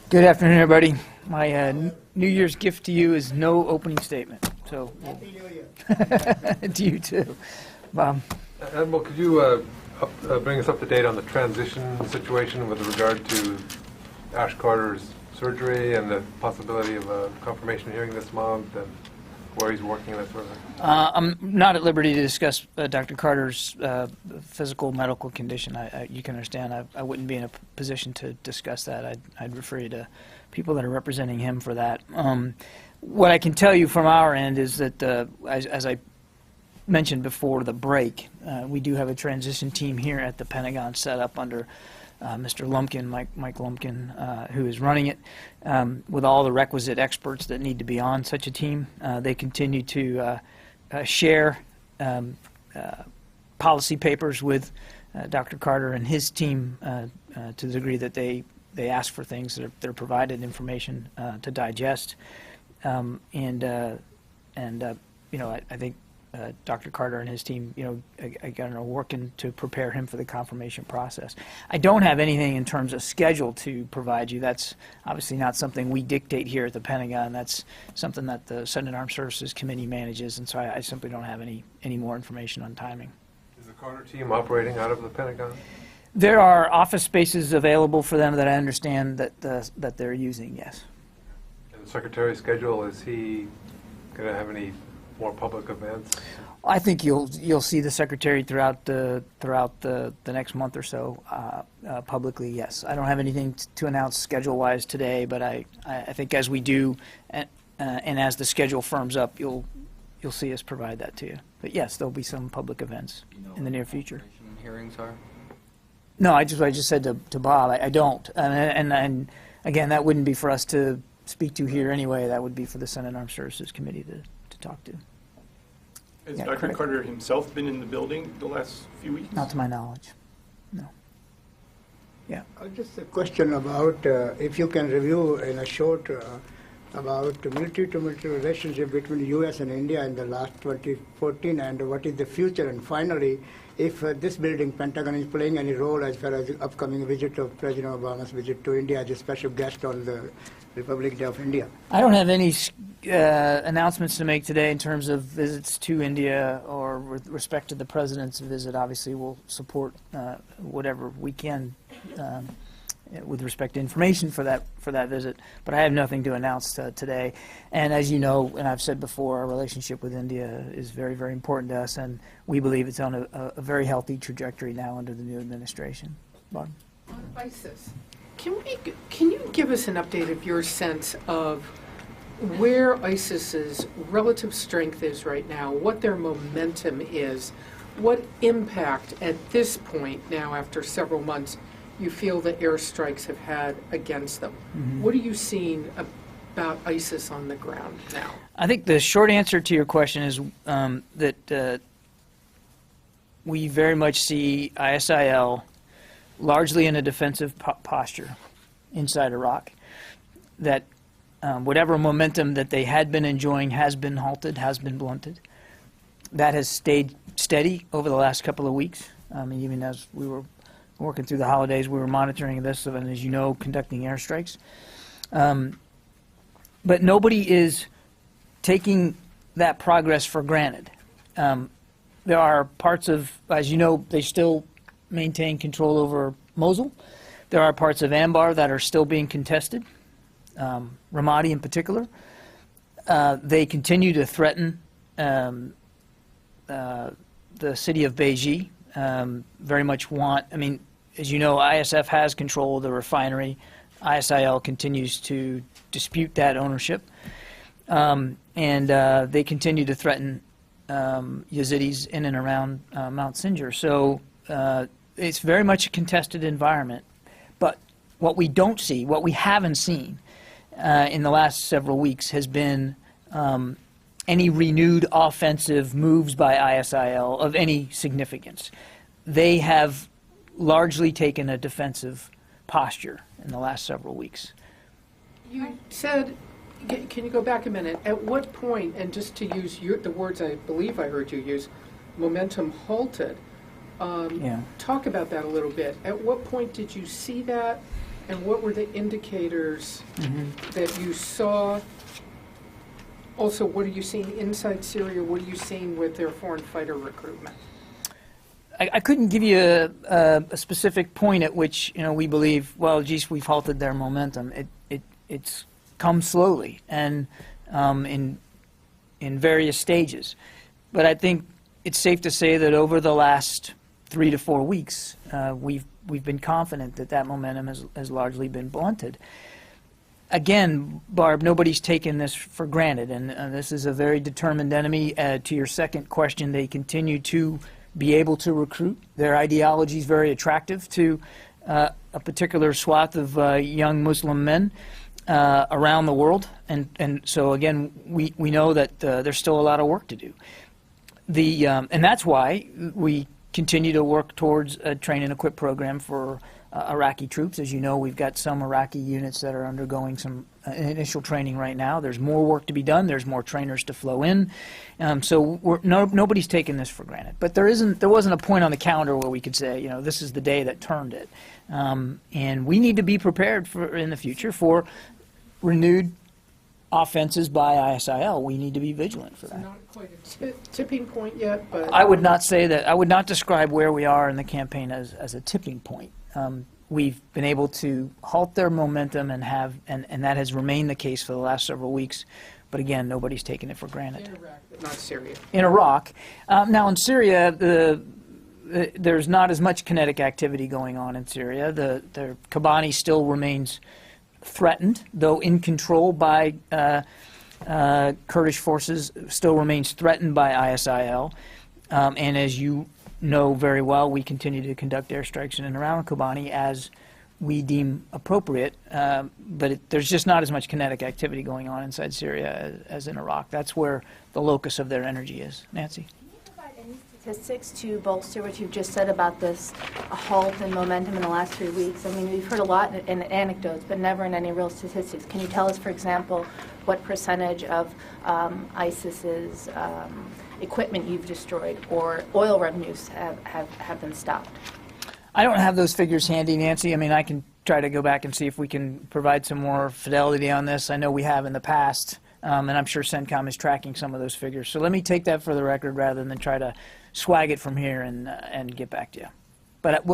Good afternoon, everybody. My New Year's gift to you is no opening statement. So, Happy New Year. to you too, Bob. Admiral, could you bring us up to date on the transition situation with regard to Ash Carter's surgery and the possibility of a confirmation hearing this month, and where he's working and that sort of thing? I'm not at liberty to discuss Dr. Carter's physical medical condition. You can understand I wouldn't be in a position to discuss that. I'd refer you to people that are representing him for that. What I can tell you from our end is that, as I mentioned before the break, we do have a transition team here at the Pentagon set up under Mr. Lumpkin, Mike Lumpkin, who is running it, with all the requisite experts that need to be on such a team. They continue to share policy papers with Dr. Carter and his team to the degree that they ask for things that are provided information to digest. I think Dr. Carter and his team, are working to prepare him for the confirmation process. I don't have anything in terms of schedule to provide you. That's obviously not something we dictate here at the Pentagon. That's something that the Senate Armed Services Committee manages, and so I simply don't have any more information on timing. Is the Carter team operating out of the Pentagon? There are office spaces available for them that I understand that they're using, yes. And the Secretary's schedule, is he going to have any more public events? I think you'll see the Secretary throughout the next month or so publicly. Yes, I don't have anything to announce schedule-wise today, but I think as we do, and as the schedule firms up, you'll see us provide that to you. But yes, there'll be some public events in the near future. Hearings are? No, I just said to Bob, I don't, and again, that wouldn't be for us to speak to here anyway. That would be for the Senate Armed Services Committee to talk to. Has Dr. Carter himself been in the building the last few weeks? Not to my knowledge, no. Yeah. Just a question about if you can review in a short about military-to-military relationship between the U.S. and India in the last 2014, and what is the future, and finally, if this building, Pentagon, is playing any role as far as the upcoming visit of President Obama's visit to India as a special guest on the Republic Day of India. I don't have any announcements to make today in terms of visits to India or with respect to the President's visit. Obviously, we'll support whatever we can with respect to information for that visit, but I have nothing to announce today. And as you know, and I've said before, our relationship with India is very, very important to us, and we believe it's on a very healthy trajectory now under the new administration. Bob? On ISIS, can you give us an update of your sense of where ISIS's relative strength is right now, what their momentum is, what impact at this point now after several months you feel the airstrikes have had against them? Mm-hmm. What are you seeing about ISIS on the ground now? I think the short answer to your question is that we very much see ISIL largely in a defensive posture inside Iraq, that whatever momentum that they had been enjoying has been halted, has been blunted. That has stayed steady over the last couple of weeks. Even as we were working through the holidays, we were monitoring this, and as you know, conducting airstrikes. But nobody is taking that progress for granted. There are parts of, as you know, they still maintain control over Mosul. There are parts of Anbar that are still being contested, Ramadi in particular. They continue to threaten the city of Beiji. Very much want, as you know, ISF has control of the refinery. ISIL continues to dispute that ownership. And they continue to threaten Yazidis in and around Mount Sinjar. So it's very much a contested environment. But what we don't see, what we haven't seen in the last several weeks has been any renewed offensive moves by ISIL of any significance. They have largely taken a defensive posture in the last several weeks. You said, can you go back a minute? At what point, and just to use the words I believe I heard you use, momentum halted. Yeah. Talk about that a little bit. At what point did you see that, and what were the indicators that you saw? Also, what are you seeing inside Syria? What are you seeing with their foreign fighter recruitment? I couldn't give you a specific point at which we believe, well, geez, we've halted their momentum. It's come slowly and in various stages, but I think it's safe to say that over the last 3 to 4 weeks, we've been confident that that momentum has largely been blunted. Again, Barb, nobody's taken this for granted, and this is a very determined enemy. To your second question, they continue to be able to recruit. Their ideology is very attractive to a particular swath of young Muslim men around the world, and so again, we know that there's still a lot of work to do. And that's why we continue to work towards a train and equip program for Iraqi troops. As you know, we've got some Iraqi units that are undergoing some initial training right now. There's more work to be done. There's more trainers to flow in. So nobody's taken this for granted. But there wasn't a point on the calendar where we could say, this is the day that turned it. And we need to be prepared for in the future for renewed offenses by ISIL. We need to be vigilant for that. Not quite a tipping point yet, but I would not say that. I would not describe where we are in the campaign as a tipping point. We've been able to halt their momentum and that has remained the case for the last several weeks. But again, nobody's taken it for granted. in Iraq, but not Syria. In Iraq. Now in Syria, there's not as much kinetic activity going on in Syria. The Kobani still remains threatened, though in control by Kurdish forces, still remains threatened by ISIL. And as you know very well, we continue to conduct airstrikes in and around Kobani as we deem appropriate. But there's just not as much kinetic activity going on inside Syria as in Iraq. That's where the locus of their energy is. Nancy? Can you provide any statistics to bolster what you've just said about this halt in momentum in the last 3 weeks? I mean, we've heard a lot in anecdotes, but never in any real statistics. Can you tell us, for example, what percentage of ISIS's equipment you've destroyed or oil revenues have been stopped? I don't have those figures handy, Nancy. I mean, I can try to go back and see if we can provide some more fidelity on this. I know we have in the past, and I'm sure CENTCOM is tracking some of those figures. So let me take that for the record rather than try to swag it from here and get back to you. But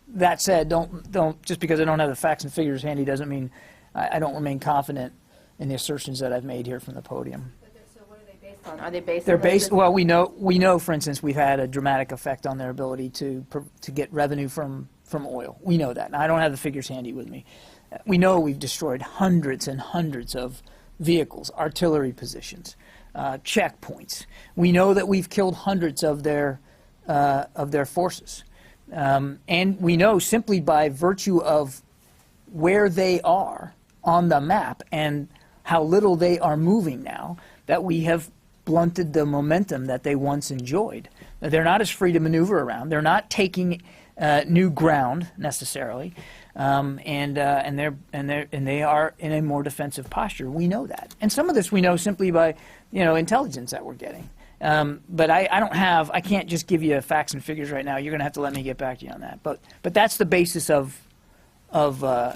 that said, don't just because I don't have the facts and figures handy doesn't mean I don't remain confident in the assertions that I've made here from the podium. So what are they based on? Are they based They're on based. Well, we know, for instance, we've had a dramatic effect on their ability to get revenue from oil. We know that. Now, I don't have the figures handy with me. We know we've destroyed hundreds and hundreds of vehicles, artillery positions, checkpoints. We know that we've killed hundreds of their forces, and we know simply by virtue of where they are on the map and how little they are moving now, that we have blunted the momentum that they once enjoyed. They're not as free to maneuver around. They're not taking new ground necessarily, and they are in a more defensive posture. We know that, and some of this we know simply by intelligence that we're getting. But I can't just give you facts and figures right now. You're going to have to let me get back to you on that. But that's the basis of our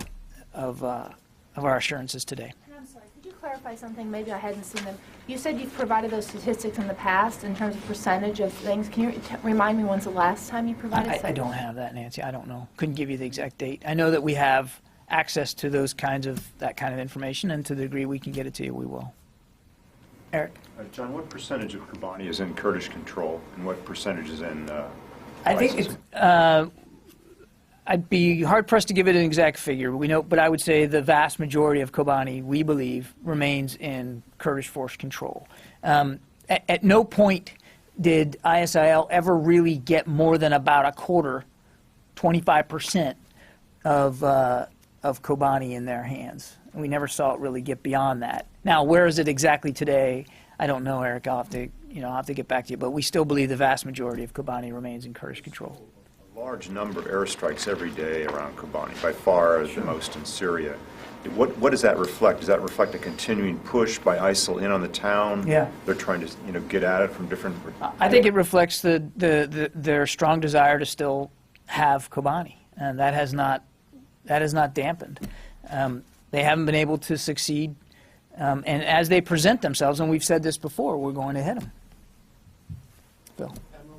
assurances today. I'm sorry, could you clarify something? Maybe I hadn't seen them. You said you've provided those statistics in the past in terms of percentage of things. Can you remind me when's the last time you provided I don't have that, Nancy. I don't know. Couldn't give you the exact date. I know that we have access to that kind of information, and to the degree we can get it to you, we will. Eric? John, what percentage of Kobani is in Kurdish control, and what percentage is in I think ISIS? I'd be hard-pressed to give it an exact figure. We know, but I would say the vast majority of Kobani, we believe, remains in Kurdish force control. At no point did ISIL ever really get more than about a quarter, 25% of Kobani in their hands. We never saw it really get beyond that. Now, where is it exactly today? I don't know, Eric. I'll have to get back to you. But we still believe the vast majority of Kobani remains in Kurdish control. A large number of airstrikes every day around Kobani, by far the most in Syria. What does that reflect? Does that reflect a continuing push by ISIL in on the town? Yeah. They're trying to get at it from different... I think it reflects their strong desire to still have Kobani, and that has not dampened. They haven't been able to succeed, and as they present themselves, and we've said this before, we're going to hit them. Bill.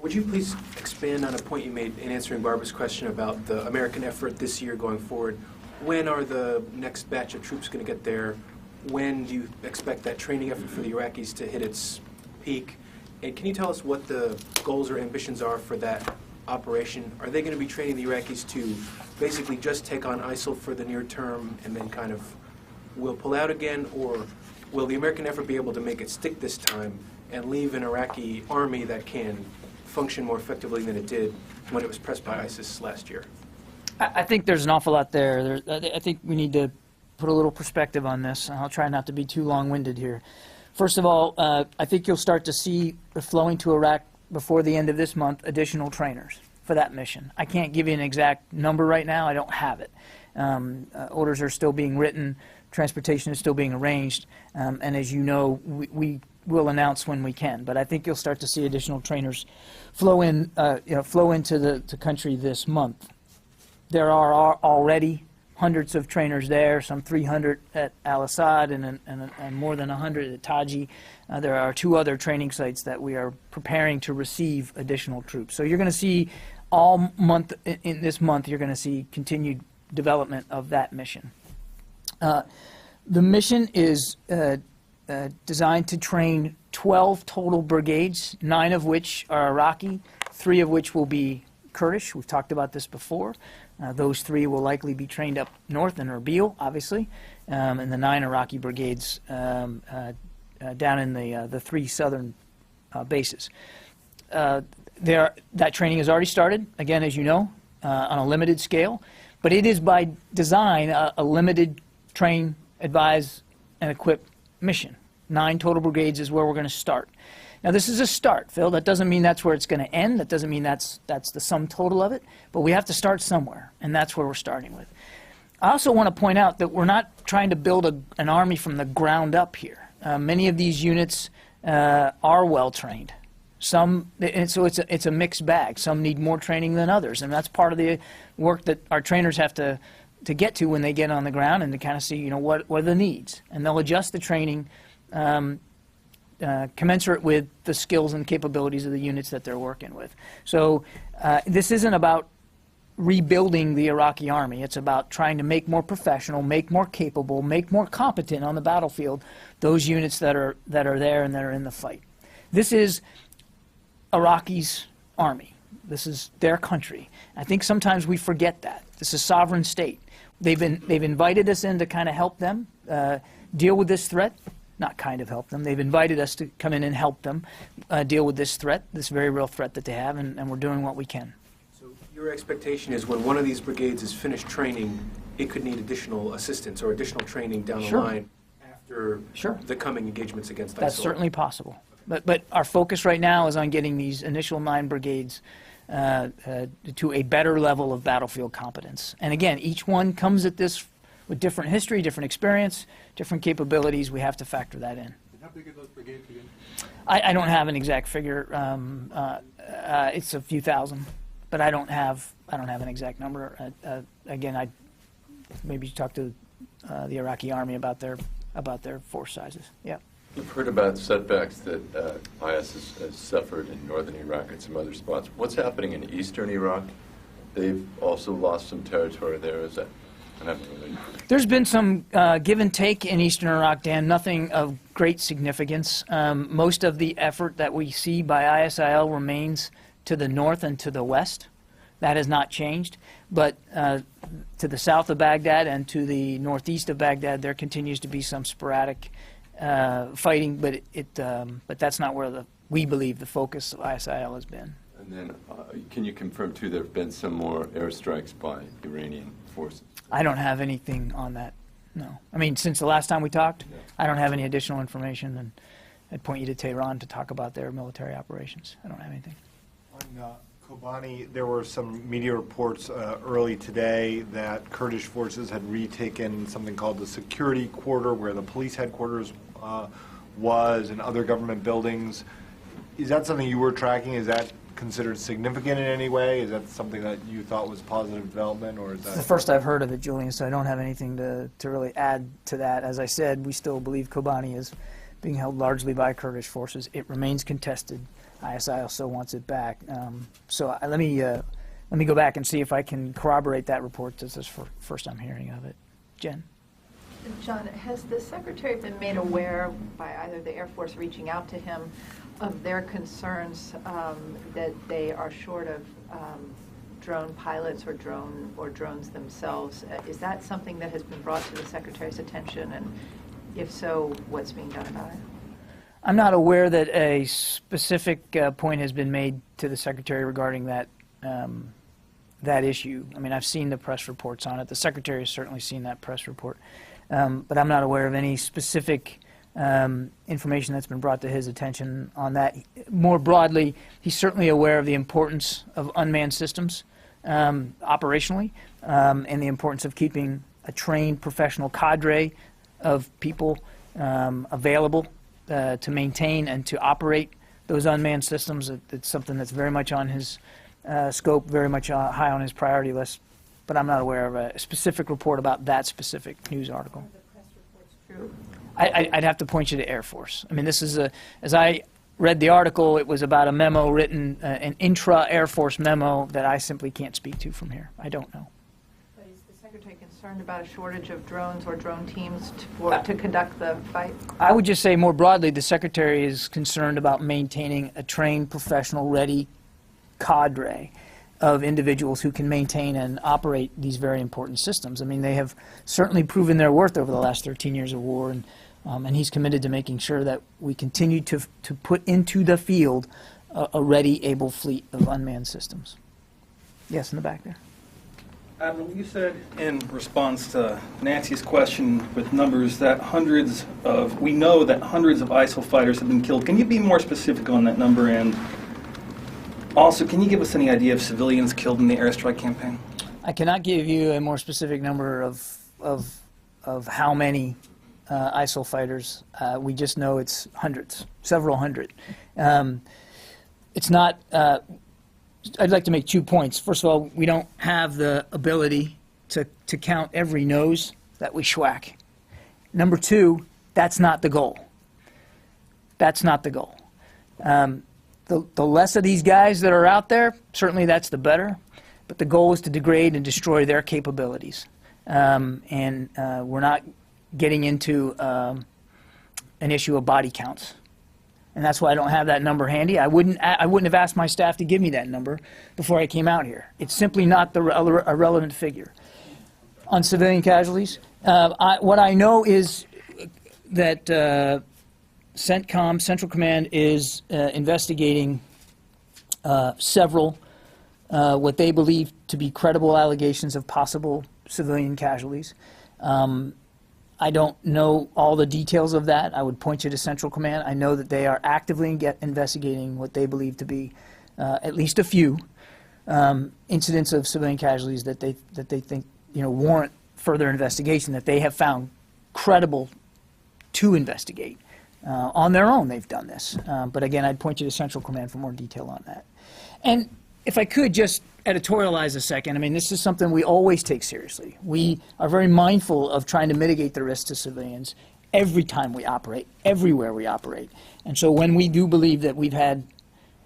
Would you please expand on a point you made in answering Barbara's question about the American effort this year going forward? When are the next batch of troops going to get there? When do you expect that training effort for the Iraqis to hit its peak? And can you tell us what the goals or ambitions are for that operation? Are they going to be training the Iraqis to basically just take on ISIL for the near term and then kind of will pull out again? Or will the American effort be able to make it stick this time and leave an Iraqi army that can function more effectively than it did when it was pressed by ISIS last year? I think there's an awful lot there. I think we need to put a little perspective on this, and I'll try not to be too long-winded here. First of all, I think you'll start to see flowing to Iraq before the end of this month additional trainers for that mission. I can't give you an exact number right now. I don't have it. Orders are still being written. Transportation is still being arranged. And as you know, we will announce when we can. But I think you'll start to see additional trainers flow into the country this month. There are already hundreds of trainers there, some 300 at Al-Assad and more than 100 at Taji. There are 2 other training sites that we are preparing to receive additional troops. So you're going to see all month, in this month, you're going to see continued development of that mission. The mission is designed to train 12 total brigades, 9 of which are Iraqi, 3 of which will be Kurdish. We've talked about this before. Those 3 will likely be trained up north in Erbil, obviously, and the 9 Iraqi brigades down in the 3 southern bases. That training has already started, again, as you know, on a limited scale, but it is by design a limited train, advise, and equip mission. 9 total brigades is where we're going to start. Now, this is a start, Phil. That doesn't mean that's where it's going to end. That doesn't mean that's the sum total of it. But we have to start somewhere, and that's where we're starting with. I also want to point out that we're not trying to build an army from the ground up here. Many of these units are well-trained. So it's a mixed bag. Some need more training than others, and that's part of the work that our trainers have to get to when they get on the ground and to kind of see, what are the needs. And they'll adjust the training commensurate with the skills and capabilities of the units that they're working with. So this isn't about rebuilding the Iraqi army. It's about trying to make more professional, make more capable, make more competent on the battlefield those units that are there and that are in the fight. This is Iraqi's army. This is their country. I think sometimes we forget that. This is a sovereign state. They've invited us in to kind of help them deal with this threat. Not kind of help them. They've invited us to come in and help them deal with this threat, this very real threat that they have, and we're doing what we can. So your expectation is when one of these brigades is finished training, it could need additional assistance or additional training down the line after the coming engagements against ISIL? That's certainly possible. But our focus right now is on getting these initial 9 brigades to a better level of battlefield competence. And again, each one comes at this with different history, different experience, different capabilities. We have to factor that in. How big are those brigades again? I don't have an exact figure. It's a few thousand, but I don't have an exact number. Again, I maybe talk to the Iraqi army about their force sizes. Yeah. You've heard about setbacks that IS has suffered in northern Iraq and some other spots. What's happening in eastern Iraq? They've also lost some territory there. Is that? There's been some give and take in eastern Iraq, Dan, nothing of great significance. Most of the effort that we see by ISIL remains to the north and to the west. That has not changed. But to the south of Baghdad and to the northeast of Baghdad, there continues to be some sporadic fighting, but that's not where we believe the focus of ISIL has been. And then can you confirm, too, there have been some more airstrikes by Iranian forces? I don't have anything on that, no. I mean, since the last time we talked, I don't have any additional information, and I'd point you to Tehran to talk about their military operations. I don't have anything. On Kobani, there were some media reports early today that Kurdish forces had retaken something called the security quarter, where the police headquarters was, and other government buildings. Is that something you were tracking? Is that considered significant in any way? Is that something that you thought was positive development, or is that... It's the first I've heard of it, Julian, so I don't have anything to really add to that. As I said, we still believe Kobani is being held largely by Kurdish forces. It remains contested. ISI also wants it back. So let me go back and see if I can corroborate that report. This is the first I'm hearing of it. Jen? John, has the Secretary been made aware by either the Air Force reaching out to him of their concerns that they are short of drone pilots or drones themselves? Is that something that has been brought to the Secretary's attention? And if so, what's being done about it? I'm not aware that a specific point has been made to the Secretary regarding that that issue. I mean, I've seen the press reports on it. The Secretary has certainly seen that press report. But I'm not aware of any specific information that's been brought to his attention on that. More broadly, he's certainly aware of the importance of unmanned systems operationally, and the importance of keeping a trained professional cadre of people available to maintain and to operate those unmanned systems. It's something that's very much on his scope, very much high on his priority list. But I'm not aware of a specific report about that specific news article. Are the press reports true? I'd have to point you to Air Force. I mean, this is as I read the article, it was about a memo written, an intra-Air Force memo that I simply can't speak to from here. I don't know. But is the Secretary concerned about a shortage of drones or drone teams to conduct the fight? I would just say more broadly, the Secretary is concerned about maintaining a trained, professional, ready cadre of individuals who can maintain and operate these very important systems. I mean, they have certainly proven their worth over the last 13 years of war, and he's committed to making sure that we continue to put into the field a ready, able fleet of unmanned systems. Yes, in the back there. Admiral, you said in response to Nancy's question with numbers that we know that hundreds of ISIL fighters have been killed. Can you be more specific on that number? And also, can you give us any idea of civilians killed in the airstrike campaign? I cannot give you a more specific number of how many ISIL fighters. We just know it's hundreds, several hundred. It's not. I'd like to make 2 points. First of all, we don't have the ability to count every nose that we schwack. Number 2, that's not the goal. That's not the goal. The less of these guys that are out there, certainly that's the better. But the goal is to degrade and destroy their capabilities. And we're not getting into an issue of body counts. And that's why I don't have that number handy. I wouldn't have asked my staff to give me that number before I came out here. It's simply not a relevant figure. On civilian casualties, what I know is that CENTCOM, Central Command, is investigating several what they believe to be credible allegations of possible civilian casualties. I don't know all the details of that. I would point you to Central Command. I know that they are actively investigating what they believe to be at least a few incidents of civilian casualties that they think warrant further investigation, that they have found credible to investigate. On their own, they've done this. But again, I'd point you to Central Command for more detail on that. And if I could just editorialize a second, I mean, this is something we always take seriously. We are very mindful of trying to mitigate the risk to civilians every time we operate, everywhere we operate. And so when we do believe that we've had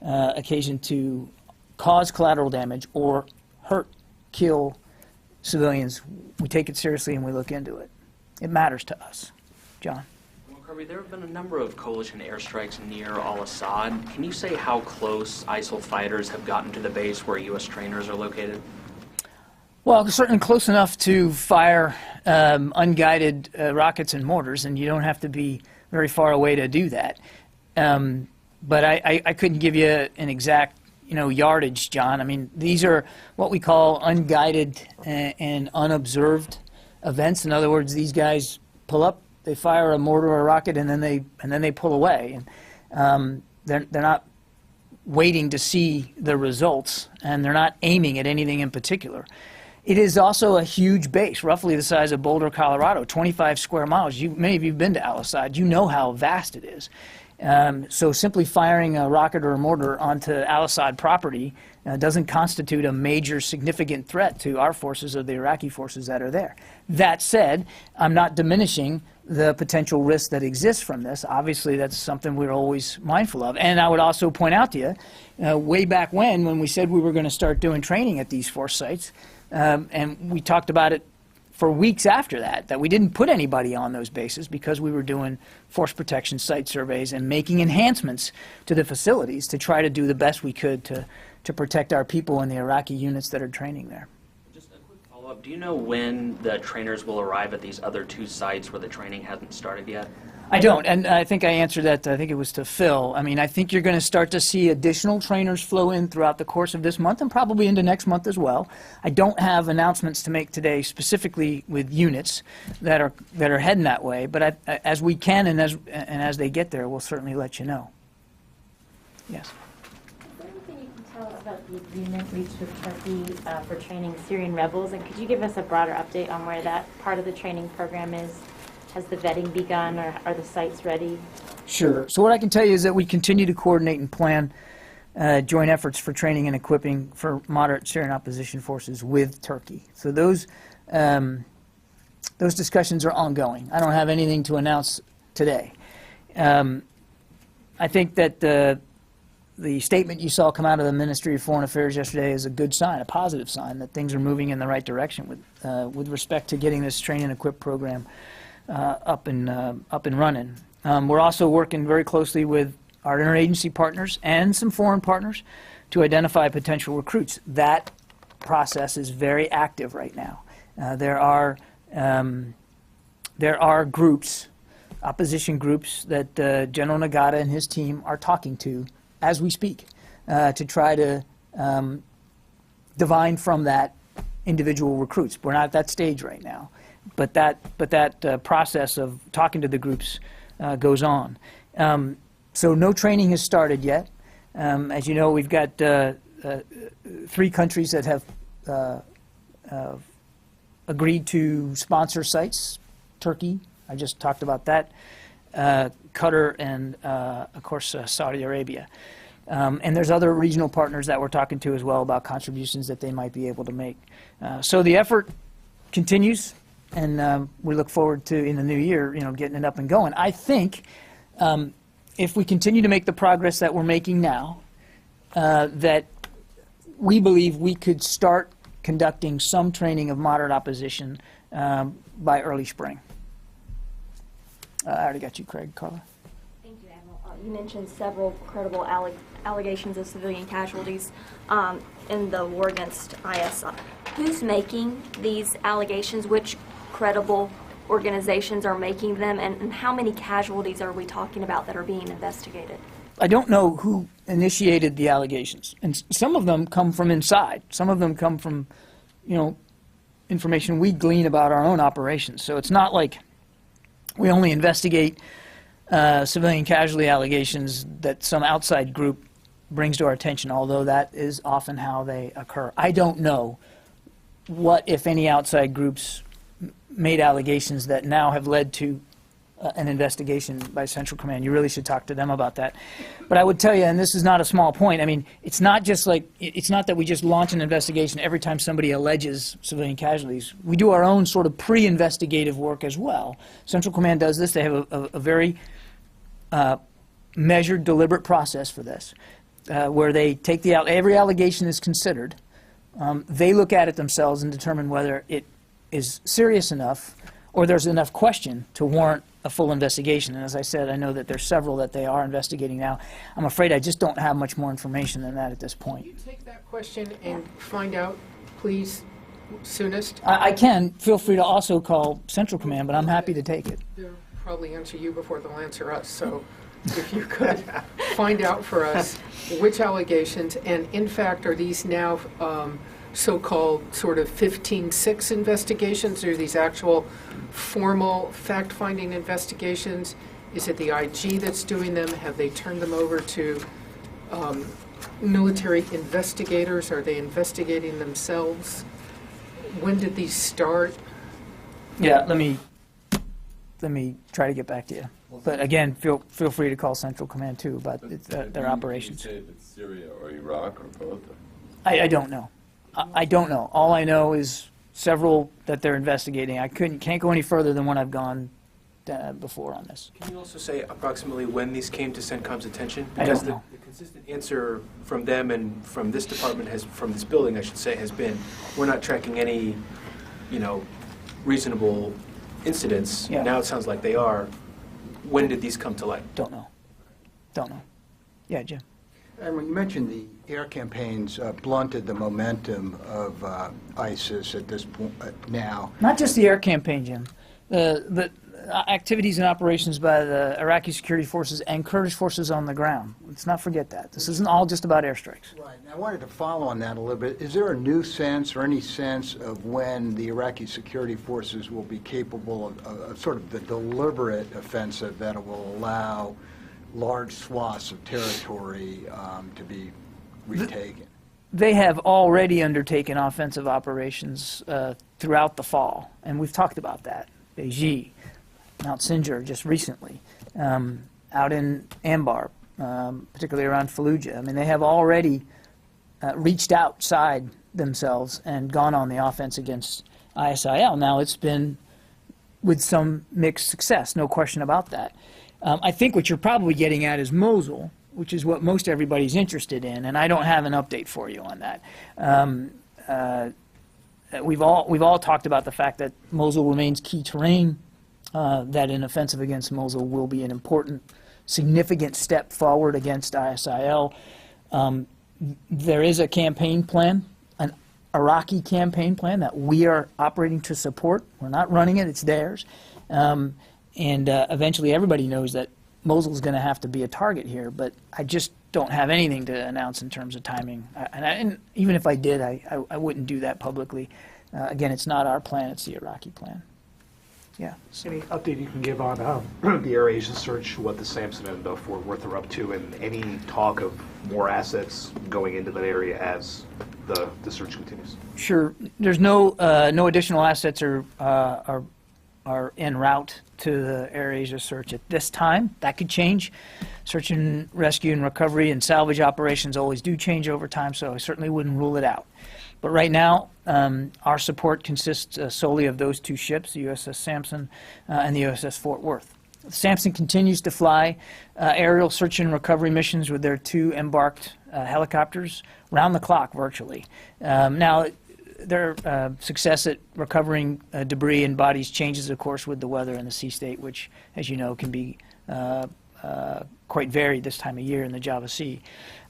occasion to cause collateral damage or hurt, kill civilians, we take it seriously and we look into it. It matters to us. John? Kirby, there have been a number of coalition airstrikes near al-Assad. Can you say how close ISIL fighters have gotten to the base where U.S. trainers are located? Well, certainly close enough to fire unguided rockets and mortars, and you don't have to be very far away to do that. But I couldn't give you an exact yardage, John. I mean, these are what we call unguided and unobserved events. In other words, these guys pull up, they fire a mortar or a rocket, and then they pull away. And they're not waiting to see the results, and they're not aiming at anything in particular. It is also a huge base, roughly the size of Boulder, Colorado, 25 square miles. Many of you have been to Al-Assad. You know how vast it is. So simply firing a rocket or a mortar onto Al-Assad property doesn't constitute a major significant threat to our forces or the Iraqi forces that are there. That said, I'm not diminishing the potential risk that exists from this. Obviously, that's something we're always mindful of. And I would also point out to you, way back when we said we were going to start doing training at these force sites, and we talked about it for weeks after that we didn't put anybody on those bases because we were doing force protection site surveys and making enhancements to the facilities to try to do the best we could to protect our people and the Iraqi units that are training there. Just a quick follow-up. Do you know when the trainers will arrive at these other 2 sites where the training hasn't started yet? I don't, and I think I answered that, I think it was to Phil. I mean, I think you're going to start to see additional trainers flow in throughout the course of this month and probably into next month as well. I don't have announcements to make today specifically with units that are heading that way, but as we can and as they get there, we'll certainly let you know. Yes. Is there anything you can tell about the agreement reached with Turkey for training Syrian rebels, and could you give us a broader update on where that part of the training program is? Has the vetting begun, or are the sites ready? Sure. So what I can tell you is that we continue to coordinate and plan joint efforts for training and equipping for moderate Syrian opposition forces with Turkey. So those discussions are ongoing. I don't have anything to announce today. I think that the statement you saw come out of the Ministry of Foreign Affairs yesterday is a good sign, a positive sign that things are moving in the right direction with respect to getting this train and equip program up and running. We're also working very closely with our interagency partners and some foreign partners to identify potential recruits. That process is very active right now. There are groups, opposition groups, that General Nagata and his team are talking to as we speak to try to divine from that individual recruits. We're not at that stage right now. But that process of talking to the groups goes on. So no training has started yet. As you know, we've got 3 countries that have agreed to sponsor sites. Turkey, I just talked about that. Qatar and, of course, Saudi Arabia. And there's other regional partners that we're talking to as well about contributions that they might be able to make. So the effort continues. And we look forward to, in the new year, getting it up and going. I think if we continue to make the progress that we're making now, that we believe we could start conducting some training of moderate opposition by early spring. I already got you, Craig. Carla? Thank you, Admiral. You mentioned several credible allegations of civilian casualties in the war against IS. Who's making these allegations? Which credible organizations are making them, and how many casualties are we talking about that are being investigated? I don't know who initiated the allegations, and some of them come from inside. Some of them come from, information we glean about our own operations. So it's not like we only investigate civilian casualty allegations that some outside group brings to our attention, although that is often how they occur. I don't know what, if any, outside groups made allegations that now have led to an investigation by Central Command. You really should talk to them about that. But I would tell you, and this is not a small point, I mean, it's not that we just launch an investigation every time somebody alleges civilian casualties. We do our own sort of pre-investigative work as well. Central Command does this. They have a very measured, deliberate process for this, where they take every allegation is considered. They look at it themselves and determine whether it is serious enough or there's enough question to warrant a full investigation. And as I said, I know that there's several that they are investigating now. I'm afraid I just don't have much more information than that at this point. Can you take that question and find out, please, soonest? I can. Feel free to also call Central Command, but I'm happy to take it. They'll probably answer you before they'll answer us, so if you could find out for us which allegations, and in fact, are these now so-called sort of 15-6 investigations? Are these actual formal fact-finding investigations? Is it the IG that's doing them? Have they turned them over to military investigators? Are they investigating themselves? When did these start? Yeah, let me try to get back to you. But again, feel free to call Central Command too about their operations. Can you say if it's Syria or Iraq or both? I don't know. I don't know. All I know is several that they're investigating. I can't go any further than when I've gone before on this. Can you also say approximately when these came to CENTCOM's attention? I Because don't know. the consistent answer from them and from this department from this building, I should say, has been, we're not tracking any, reasonable incidents. Yeah. Now it sounds like they are. When did these come to light? Don't know. Yeah, Jim. And when you mentioned the air campaigns blunted the momentum of ISIS at this point now. Not just the air campaign, Jim. The activities and operations by the Iraqi security forces and Kurdish forces on the ground. Let's not forget that. This isn't all just about airstrikes. Right. And I wanted to follow on that a little bit. Is there a new sense or any sense of when the Iraqi security forces will be capable of sort of the deliberate offensive that will allow large swaths of territory to be retaken? They have already undertaken offensive operations throughout the fall, and we've talked about that. Beji, Mount Sinjar just recently, out in Anbar, particularly around Fallujah. I mean, they have already reached outside themselves and gone on the offense against ISIL. Now, it's been with some mixed success, no question about that. I think what you're probably getting at is Mosul, which is what most everybody's interested in, and I don't have an update for you on that. We've all talked about the fact that Mosul remains key terrain, that an offensive against Mosul will be an important, significant step forward against ISIL. There is a campaign plan, an Iraqi campaign plan that we are operating to support. We're not running it, it's theirs. And eventually everybody knows that Mosul is going to have to be a target here, but I just don't have anything to announce in terms of timing. And even if I did, I wouldn't do that publicly. Again, it's not our plan, it's the Iraqi plan. Yeah. Any update you can give on the Air Asia search, what the Sampson and Fort Worth are up to, and any talk of more assets going into that area as the search continues? Sure. There's no additional assets are en route to the Air Asia search at this time. That could change. Search and rescue and recovery and salvage operations always do change over time, so I certainly wouldn't rule it out. But right now, our support consists solely of those two ships, the USS Sampson and the USS Fort Worth. Sampson continues to fly aerial search and recovery missions with their two embarked helicopters round the clock virtually. Now, their success at recovering debris and bodies changes, of course, with the weather and the sea state, which, as you know, can be quite varied this time of year in the Java Sea.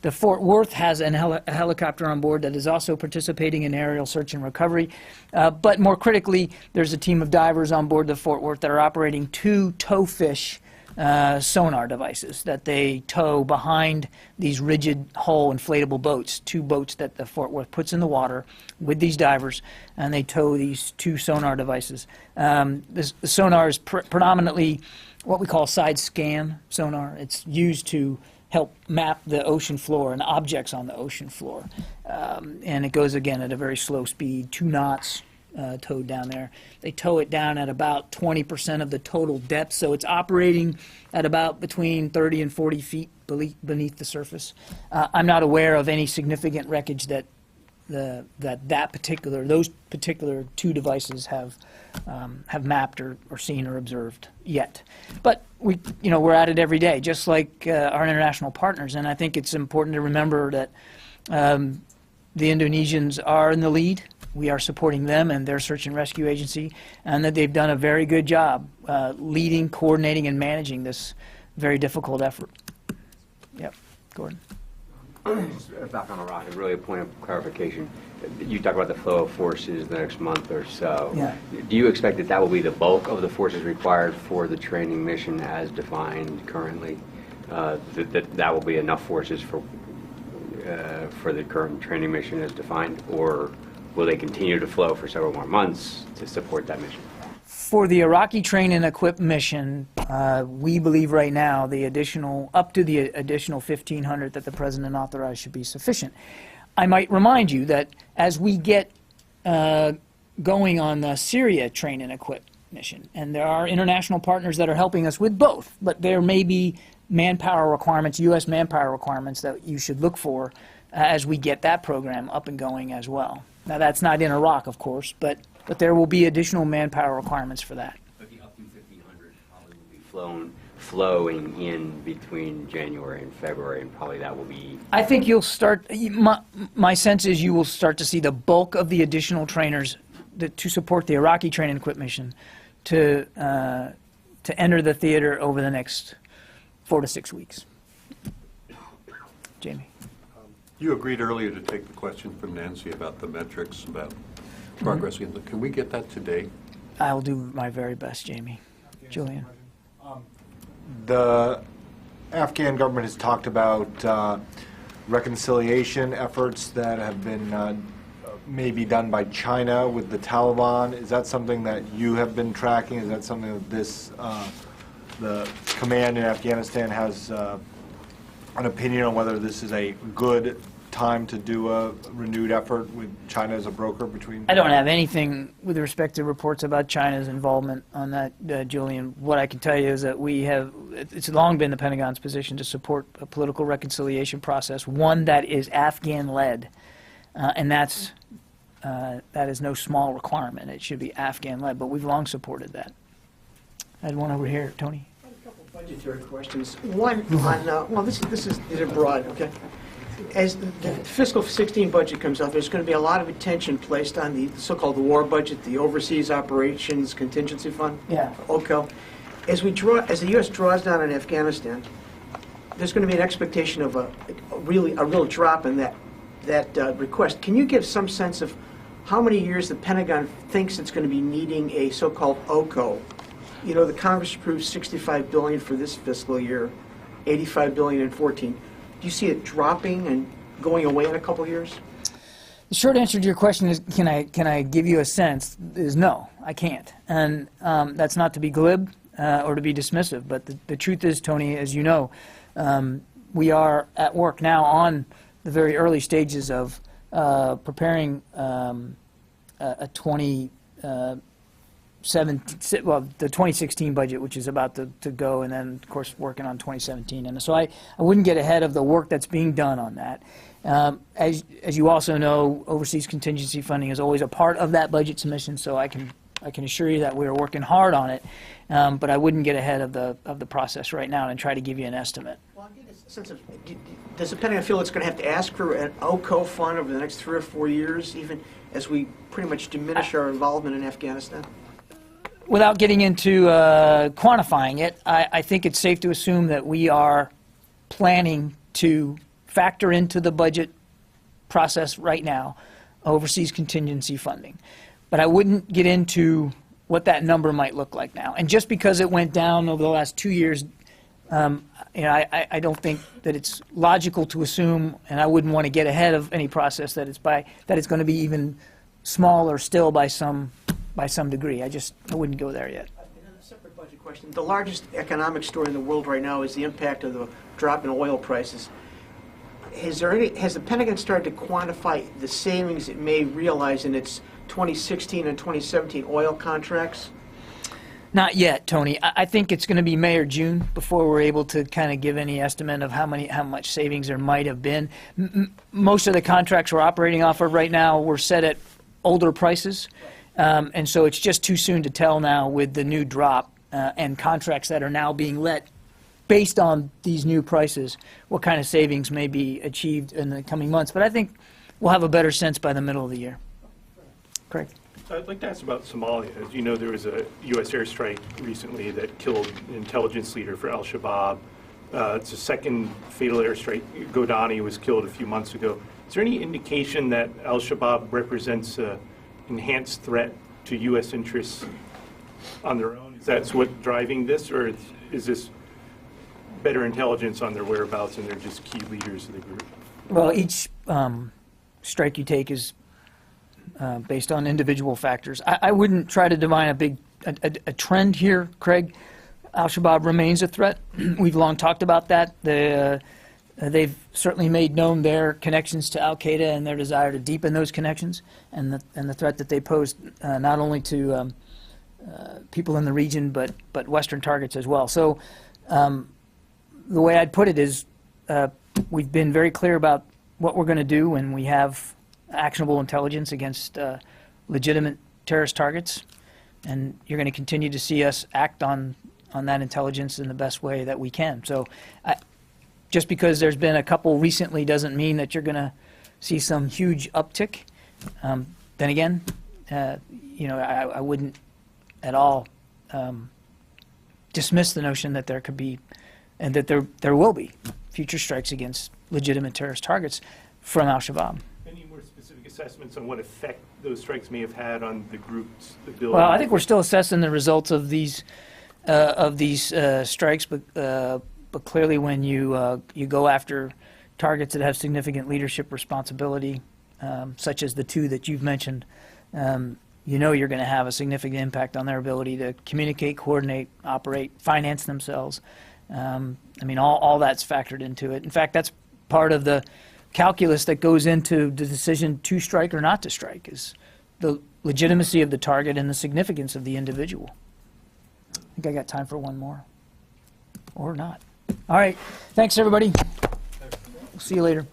The Fort Worth has a helicopter on board that is also participating in aerial search and recovery. But more critically, there's a team of divers on board the Fort Worth that are operating two towfish sonar devices that they tow behind these rigid hull inflatable boats, two boats that the Fort Worth puts in the water with these divers, and they tow these two sonar devices. The sonar is predominantly what we call side scan sonar. It's used to help map the ocean floor and objects on the ocean floor. And it goes, again, at a very slow speed, 2 knots towed down there. They tow it down at about 20% of the total depth, so it's operating at about between 30 and 40 feet beneath the surface. I'm not aware of any significant wreckage that those particular two devices have mapped or seen or observed yet. But we're at it every day, just like our international partners. And I think it's important to remember that the Indonesians are in the lead. We are supporting them and their search and rescue agency, and that they've done a very good job leading, coordinating, and managing this very difficult effort. Yep, Gordon. Back on Iraq, and really a point of clarification. You talk about the flow of forces the next month or so. Yeah. Do you expect that will be the bulk of the forces required for the training mission as defined currently? That will be enough forces for the current training mission as defined, or will they continue to flow for several more months to support that mission? For the Iraqi train and equip mission, We believe right now up to the additional 1,500 that the President authorized should be sufficient. I might remind you that as we get going on the Syria train and equip mission, and there are international partners that are helping us with both, but there may be manpower requirements, U.S. manpower requirements that you should look for as we get that program up and going as well. Now that's not in Iraq, of course, but there will be additional manpower requirements for that. But the up to 1,500 probably will be flowing in between January and February, and probably that will be... I think you'll start, my sense is you will start to see the bulk of the additional trainers to support the Iraqi train and equip mission to enter the theater over the next 4 to 6 weeks. Jamie. You agreed earlier to take the question from Nancy about the metrics, about progress. Can we get that today? I'll do my very best, Jamie. Julian. The Afghan government has talked about reconciliation efforts that have been maybe done by China with the Taliban. Is that something that you have been tracking? Is that something that the command in Afghanistan has an opinion on whether this is a good time to do a renewed effort with China as a broker between? I don't have anything with respect to reports about China's involvement on that, Julian. What I can tell you is that it's long been the Pentagon's position to support a political reconciliation process, one that is Afghan-led, and that is no small requirement. It should be Afghan-led, but we've long supported that. I had one over here, Tony. A couple budgetary questions. One on, these are broad, okay? As the fiscal 16 budget comes up, there's going to be a lot of attention placed on the so-called war budget, the Overseas Operations Contingency Fund, OCO. As the U.S. draws down on Afghanistan, there's going to be an expectation of a real drop in that request. Can you give some sense of how many years the Pentagon thinks it's going to be needing a so-called OCO? You know, the Congress approved $65 billion for this fiscal year, $85 billion in 14. Do you see it dropping and going away in a couple of years? The short answer to your question is, can I give you a sense? Is no, I can't. And that's not to be glib or to be dismissive, but the truth is, Tony, as you know, we are at work now on the very early stages of preparing a 2016 budget, which is about to go, and then, of course, working on 2017. And so I wouldn't get ahead of the work that's being done on that. As you also know, overseas contingency funding is always a part of that budget submission, so I can assure you that we're working hard on it, but I wouldn't get ahead of the process right now and try to give you an estimate. Well, I get a sense of, does the Pentagon feel it's going to have to ask for an OCO fund over the next 3 or 4 years, even as we pretty much diminish our involvement in Afghanistan? Without getting into quantifying it, I think it's safe to assume that we are planning to factor into the budget process right now overseas contingency funding. But I wouldn't get into what that number might look like now. And just because it went down over the last 2 years, I don't think that it's logical to assume, and I wouldn't want to get ahead of any process that it's going to be even smaller still by some degree. I wouldn't go there yet. And then a separate budget question. The largest economic story in the world right now is the impact of the drop in oil prices. Has the Pentagon started to quantify the savings it may realize in its 2016 and 2017 oil contracts? Not yet, Tony. I think it's going to be May or June before we're able to kind of give any estimate of how much savings there might have been. Most of the contracts we're operating off of right now were set at older prices. And so it's just too soon to tell now with the new drop and contracts that are now being let based on these new prices, what kind of savings may be achieved in the coming months. But I think we'll have a better sense by the middle of the year. Craig. I'd like to ask about Somalia. As you know, there was a U.S. airstrike recently that killed an intelligence leader for al-Shabaab. It's a second fatal airstrike. Godani was killed a few months ago. Is there any indication that al-Shabaab represents an enhanced threat to U.S. interests on their own? Is that what's driving this, or is this better intelligence on their whereabouts and they're just key leaders of the group? Well, each strike you take is based on individual factors. I wouldn't try to divine a trend here, Craig. Al-Shabaab remains a threat. We've long talked about that. They've certainly made known their connections to Al-Qaeda and their desire to deepen those connections, and the threat that they pose not only to people in the region but Western targets as well. So the way I'd put it is we've been very clear about what we're going to do when we have actionable intelligence against legitimate terrorist targets, and you're going to continue to see us act on that intelligence in the best way that we can. So just because there's been a couple recently doesn't mean that you're going to see some huge uptick. Then again, I wouldn't at all dismiss the notion that there could be, and that there will be, future strikes against legitimate terrorist targets from Al-Shabaab. Any more specific assessments on what effect those strikes may have had on the group's ability? Well, I think we're still assessing the results of these strikes, but clearly when you go after targets that have significant leadership responsibility, such as the two that you've mentioned, you're going to have a significant impact on their ability to communicate, coordinate, operate, finance themselves. All that's factored into it. In fact, that's part of the calculus that goes into the decision to strike or not to strike, is the legitimacy of the target and the significance of the individual. I think I got time for one more. Or not. All right. Thanks, everybody. We'll see you later.